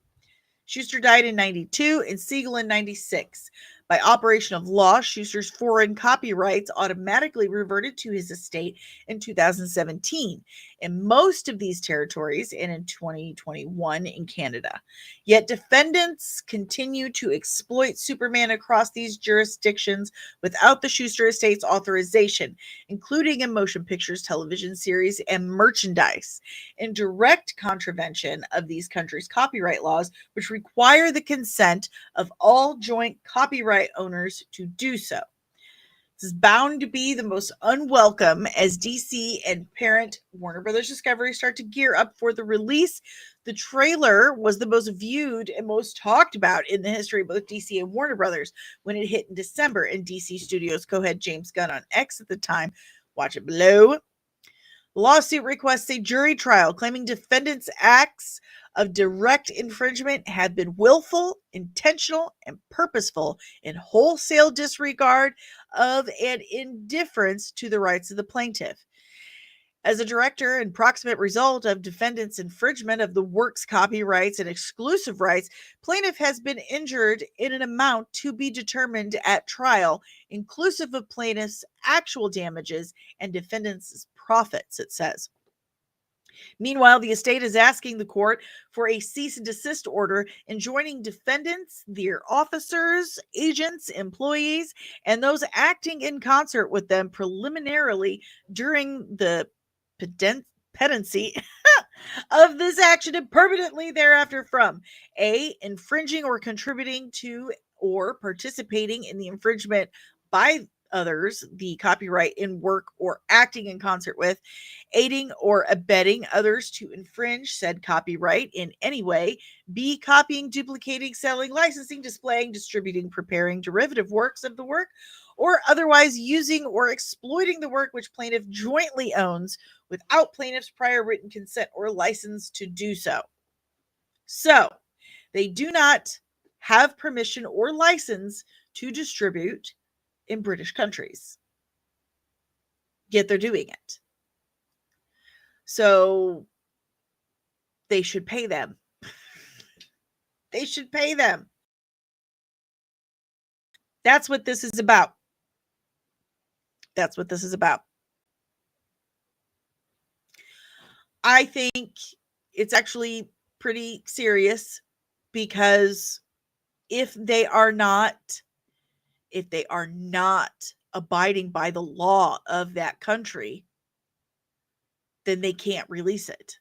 Shuster died in 92 and Siegel in 96. By operation of law, Schuster's foreign copyrights automatically reverted to his estate in 2017 in most of these territories and in 2021 in Canada. Yet defendants continue to exploit Superman across these jurisdictions without the Schuster estate's authorization, including in motion pictures, television series, and merchandise, in direct contravention of these countries' copyright laws, which require the consent of all joint copyright owners to do so. This is bound to be the most unwelcome as DC and parent Warner Brothers Discovery start to gear up for the release. The trailer was the most viewed and most talked about in the history of both DC and Warner Brothers when it hit in December, and DC Studios co-head James Gunn on X at the time. Watch it below. The lawsuit requests a jury trial claiming defendants' acts of direct infringement had been willful, intentional, and purposeful in wholesale disregard of and indifference to the rights of the plaintiff. As a direct and proximate result of defendants' infringement of the work's copyrights and exclusive rights, plaintiff has been injured in an amount to be determined at trial, inclusive of plaintiff's actual damages and defendants' profits, it says. Meanwhile, the estate is asking the court for a cease and desist order enjoining defendants, their officers, agents, employees, and those acting in concert with them preliminarily during the pendency of this action and permanently thereafter from A, infringing or contributing to or participating in the infringement by others, the copyright in work or acting in concert with, aiding or abetting others to infringe said copyright in any way, B, copying, duplicating, selling, licensing, displaying, distributing, preparing derivative works of the work, or otherwise using or exploiting the work which plaintiff jointly owns without plaintiff's prior written consent or license to do so. So, they do not have permission or license to distribute in British countries. Yet they're doing it. So, they should pay them. They should pay them. That's what this is about. That's what this is about. I think it's actually pretty serious because if they are not abiding by the law of that country, then they can't release it.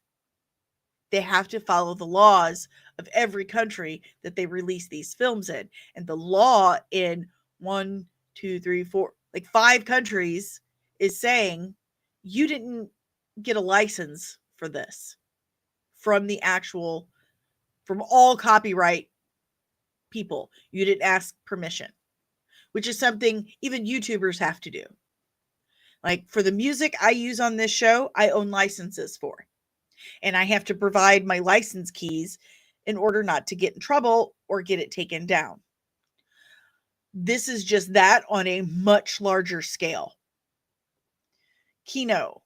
They have to follow the laws of every country that they release these films in. And the law in 1, 2, 3, 4, like 5 countries is saying you didn't get a license for this from all copyright people. You didn't ask permission, which is something even YouTubers have to do. Like for the music I use on this show, I own licenses for. And I have to provide my license keys in order not to get in trouble or get it taken down. This is just that on a much larger scale. Kino.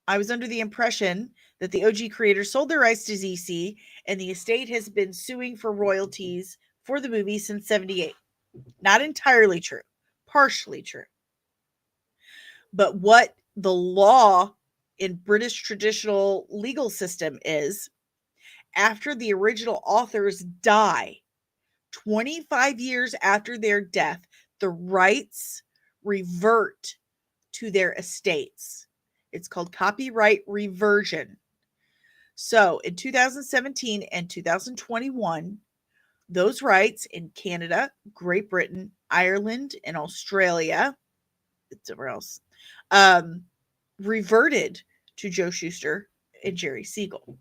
I was under the impression that the OG creators sold their rights to ZC and the estate has been suing for royalties for the movie since 78. Not entirely true. Partially true. But what the law in British traditional legal system is, after the original authors die, 25 years after their death, the rights revert to their estates. It's called copyright reversion. So in 2017 and 2021, those rights in Canada, Great Britain, Ireland, and Australia, somewhere else, reverted to Joe Shuster and Jerry Siegel.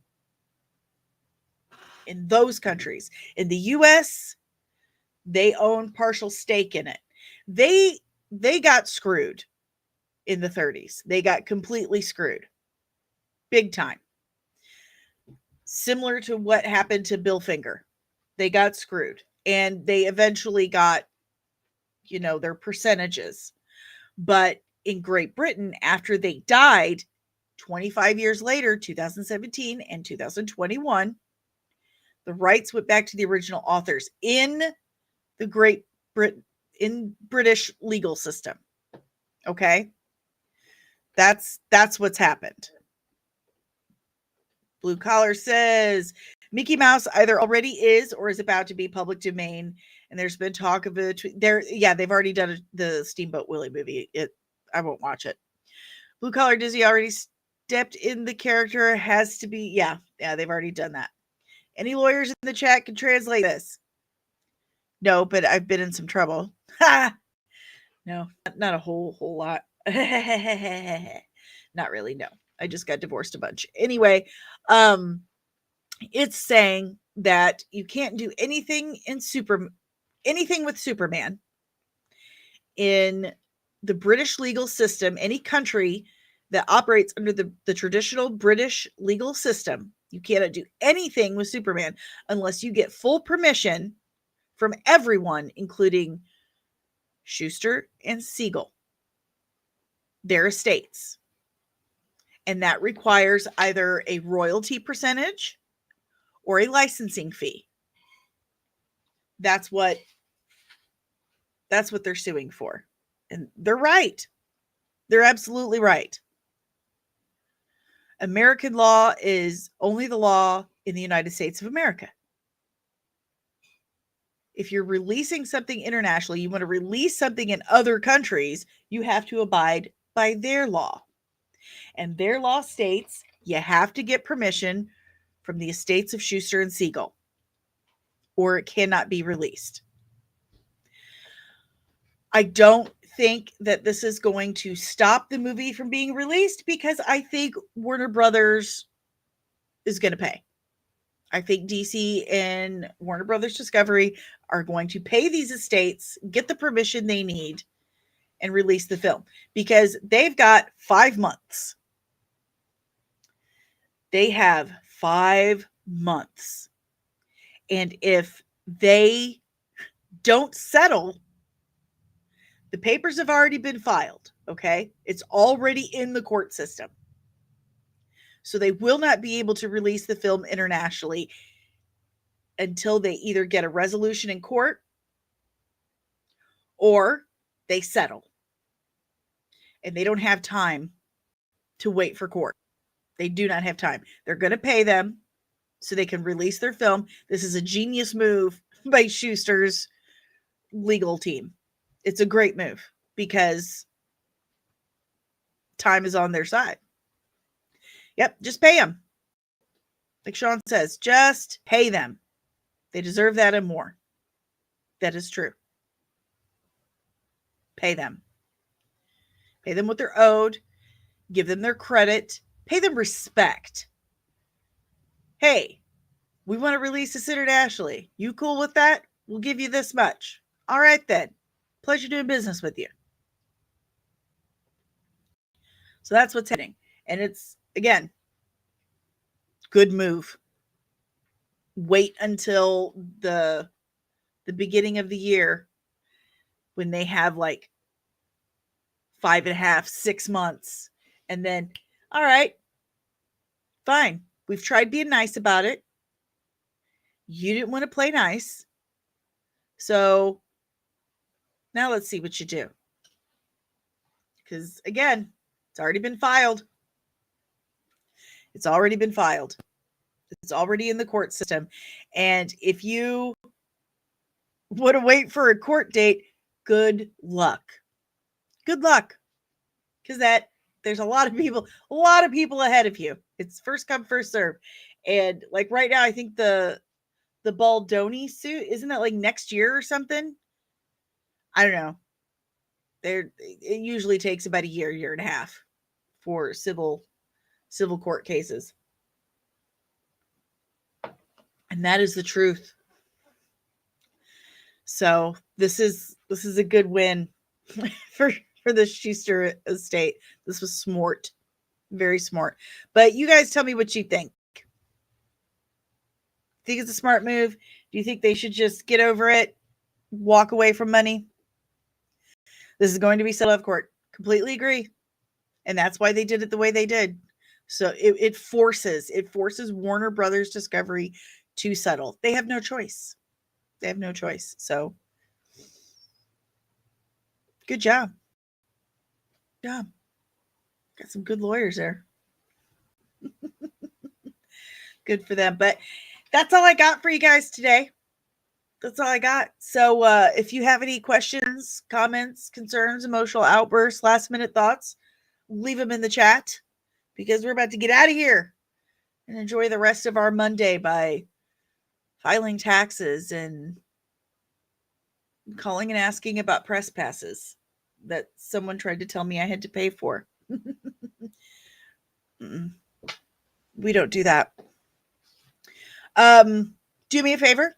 In those countries. In the US, they own partial stake in it. They got screwed in the 30s. They got completely screwed. Big time. Similar to what happened to Bill Finger. They got screwed. And they eventually got, their percentages. But in Great Britain, after they died, 25 years later, 2017 and 2021, the rights went back to the original authors in the British legal system. Okay? That's what's happened. Blue Collar says Mickey Mouse either already is or is about to be public domain, and there's been talk of it. They've already done the Steamboat Willie movie. I won't watch it. Blue Collar Disney already stepped in the character. Has to be yeah, they've already done that. Any lawyers in the chat can translate this? No, but I've been in some trouble. No, not a whole lot. Not really, no. I just got divorced a bunch. Anyway, it's saying that you can't do anything with Superman in the British legal system. Any country that operates under the traditional British legal system, you cannot do anything with Superman unless you get full permission from everyone, including Shuster and Siegel, their estates. And that requires either a royalty percentage or a licensing fee. That's what they're suing for. And they're right. They're absolutely right. American law is only the law in the United States of America. If you're releasing something internationally, you want to release something in other countries, you have to abide by their law. And their law states You have to get permission from the estates of Schuster and Siegel, or it cannot be released. I don't think that this is going to stop the movie from being released because I think Warner Brothers is going to pay. I think DC and Warner Brothers Discovery are going to pay these estates, get the permission they need, and release the film because they've got 5 months. They have 5 months. And if they don't settle, the papers have already been filed, okay? It's already in the court system. So they will not be able to release the film internationally until they either get a resolution in court or they settle. And they don't have time to wait for court. They do not have time. They're going to pay them so they can release their film. This is a genius move by Schuster's legal team. It's a great move because time is on their side. Yep, just pay them. Like Sean says, just pay them. They deserve that and more. That is true. Pay them. Pay them what they're owed. Give them their credit. Pay them respect. Hey, we want to release a Sitter Ashley. You cool with that? We'll give you this much. All right then. Pleasure doing business with you. So that's what's happening. And it's, again, good move. Wait until the beginning of the year when they have like 5.5, 6 months. And then, all right, fine. We've tried being nice about it. You didn't want to play nice. So now let's see what you do. Because again, it's already been filed. It's already been filed. It's already in the court system. And if you want to wait for a court date, good luck. Good luck. Because there's a lot of people ahead of you. It's first come, first serve. And like right now, I think the Baldoni suit, isn't that like next year or something? I don't know. It usually takes about a year and a half for civil court cases. And that is the truth. So this is a good win for the Schuster estate. This was smart. Very smart. But you guys tell me what you think. Think it's a smart move? Do you think they should just get over it? Walk away from money? This is going to be settled out of court. Completely agree. And that's why they did it the way they did. So it forces Warner Brothers Discovery to settle. They have no choice. They have no choice. So good job. Yeah. Got some good lawyers there. Good for them. But that's all I got for you guys today. That's all I got. So if you have any questions, comments, concerns, emotional outbursts, last minute thoughts, leave them in the chat because we're about to get out of here and enjoy the rest of our Monday by filing taxes and calling and asking about press passes that someone tried to tell me I had to pay for. We don't do that. Do me a favor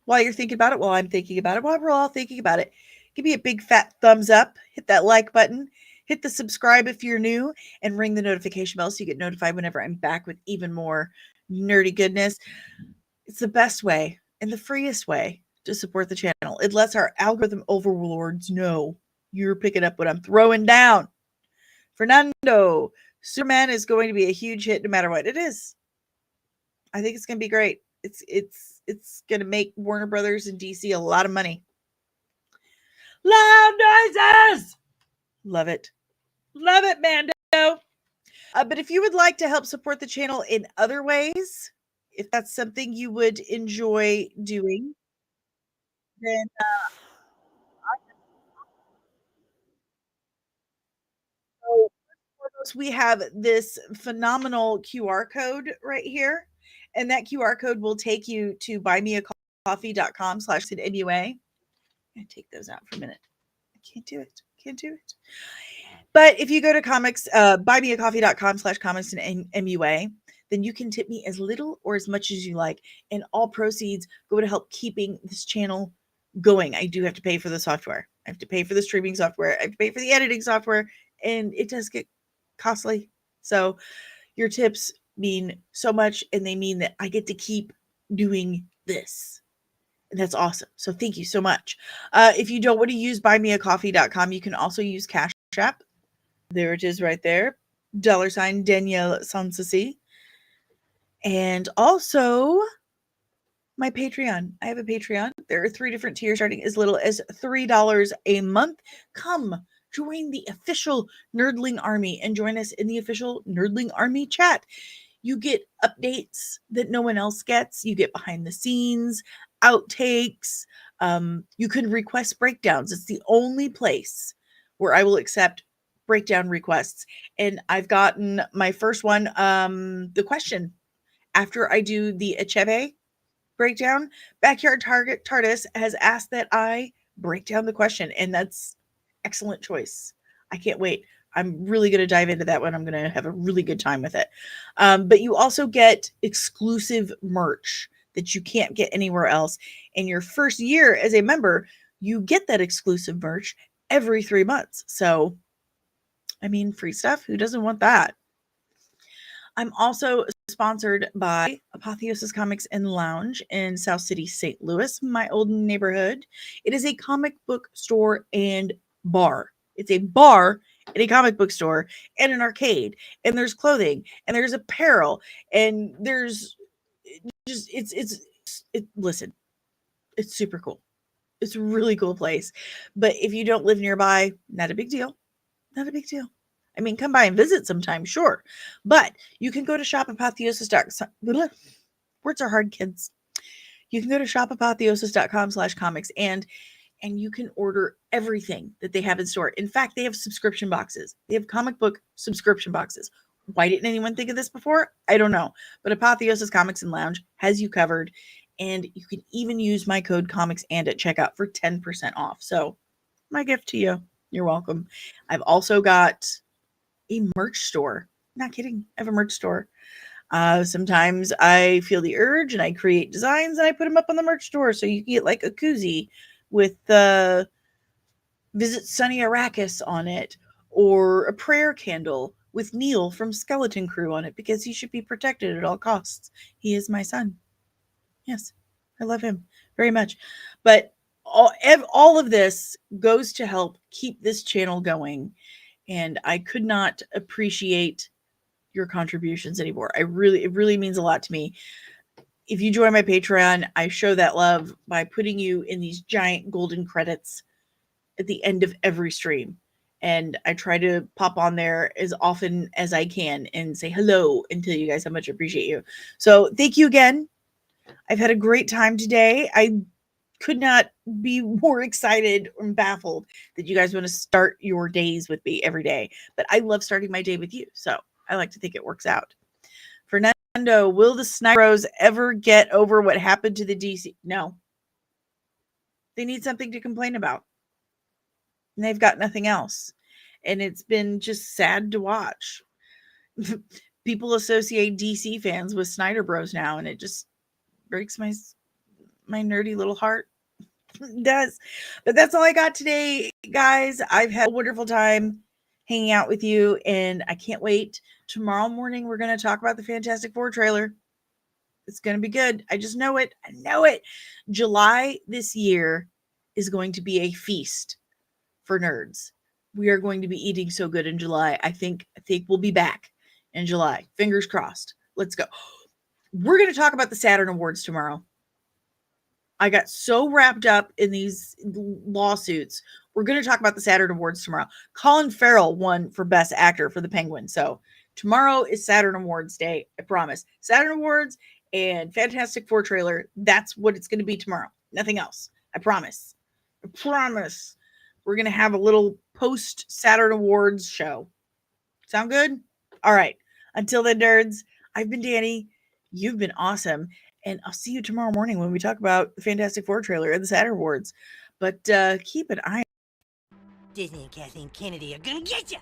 while you're thinking about it, while I'm thinking about it, while we're all thinking about it. Give me a big fat thumbs up, hit that like button, hit the subscribe if you're new, and ring the notification bell so you get notified whenever I'm back with even more nerdy goodness. It's the best way and the freest way to support the channel. It lets our algorithm overlords know you're picking up what I'm throwing down. Fernando, Superman is going to be a huge hit no matter what. It is. I think it's going to be great. It's going to make Warner Brothers and DC a lot of money. Loud noises! Love it. Love it, Mando. But if you would like to help support the channel in other ways, if that's something you would enjoy doing, then so we have this phenomenal QR code right here. And that QR code will take you to buymeacoffee.com/MUA. I'm gonna take those out for a minute. I can't do it. Can't do it. But if you go to buymeacoffee.com/comics and MUA, then you can tip me as little or as much as you like. And all proceeds go to help keeping this channel going. I do have to pay for the software. I have to pay for the streaming software. I have to pay for the editing software. And it does get costly. So your tips mean so much, and they mean that I get to keep doing this. And that's awesome. So thank you so much. If you don't want to use buymeacoffee.com, you can also use Cash App. There it is right there. $ DanielleSoncasie. And also my Patreon. I have a Patreon. There are 3 different tiers starting as little as $3 a month. Come join the official Nerdling Army and join us in the official Nerdling Army chat. You get updates that no one else gets. You get behind the scenes, outtakes. You can request breakdowns. It's the only place where I will accept breakdown requests. And I've gotten my first one, the question. After I do the Achebe breakdown, Backyard Target TARDIS has asked that I break down the question, and that's excellent choice. I can't wait. I'm really going to dive into that one. I'm going to have a really good time with it. But you also get exclusive merch that you can't get anywhere else. In your first year as a member, you get that exclusive merch every 3 months. So, I mean, free stuff. Who doesn't want that? I'm also sponsored by Apotheosis Comics and Lounge in South City, St. Louis, my old neighborhood. It is a comic book store and bar. It's a bar and a comic book store and an arcade. And there's clothing and there's apparel and there's just listen, it's super cool. It's a really cool place. But if you don't live nearby, not a big deal. Not a big deal. I mean, come by and visit sometime, sure. But you can go to shopapotheosis.com. Words are hard, kids. You can go to shopapotheosis.com/comics and you can order everything that they have in store. In fact, they have subscription boxes. They have comic book subscription boxes. Why didn't anyone think of this before? I don't know. But Apotheosis Comics and Lounge has you covered. And you can even use my code comics and at checkout for 10% off. So my gift to you. You're welcome. I've also got a merch store. Not kidding. I have a merch store. Sometimes I feel the urge and I create designs and I put them up on the merch store. So you can get like a koozie with the Visit Sunny Arrakis on it, or a prayer candle with Neil from Skeleton Crew on it, because he should be protected at all costs. He is my son. Yes, I love him very much. But all of this goes to help keep this channel going. And I could not appreciate your contributions anymore. It really means a lot to me. If you join my Patreon, I show that love by putting you in these giant golden credits at the end of every stream. And I try to pop on there as often as I can and say hello and tell you guys how much I appreciate you. So thank you again. I've had a great time today. I could not be more excited and baffled that you guys want to start your days with me every day. But I love starting my day with you. So I like to think it works out. Fernando, will the Snipers ever get over what happened to the DC? No. They need something to complain about. And they've got nothing else. And it's been just sad to watch. People associate DC fans with Snyder Bros now, and it just breaks my nerdy little heart. It does. But that's all I got today, guys. I've had a wonderful time hanging out with you, and I can't wait. Tomorrow morning, we're going to talk about the Fantastic Four trailer. It's going to be good. I just know it. I know it. July this year is going to be a feast for nerds. We are going to be eating so good in July. I think we'll be back in July. Fingers crossed. Let's go. We're going to talk about the Saturn Awards tomorrow. I got so wrapped up in these lawsuits. We're going to talk about the Saturn Awards tomorrow. Colin Farrell won for Best Actor for The Penguin. So tomorrow is Saturn Awards Day. I promise. Saturn Awards and Fantastic Four trailer. That's what it's going to be tomorrow. Nothing else. I promise. I promise. We're going to have a little post Saturn Awards show. Sound good? All right. Until then, nerds, I've been Danny. You've been awesome. And I'll see you tomorrow morning when we talk about the Fantastic Four trailer and the Saturn Awards. But keep an eye. Disney and Kathleen Kennedy are gonna get you!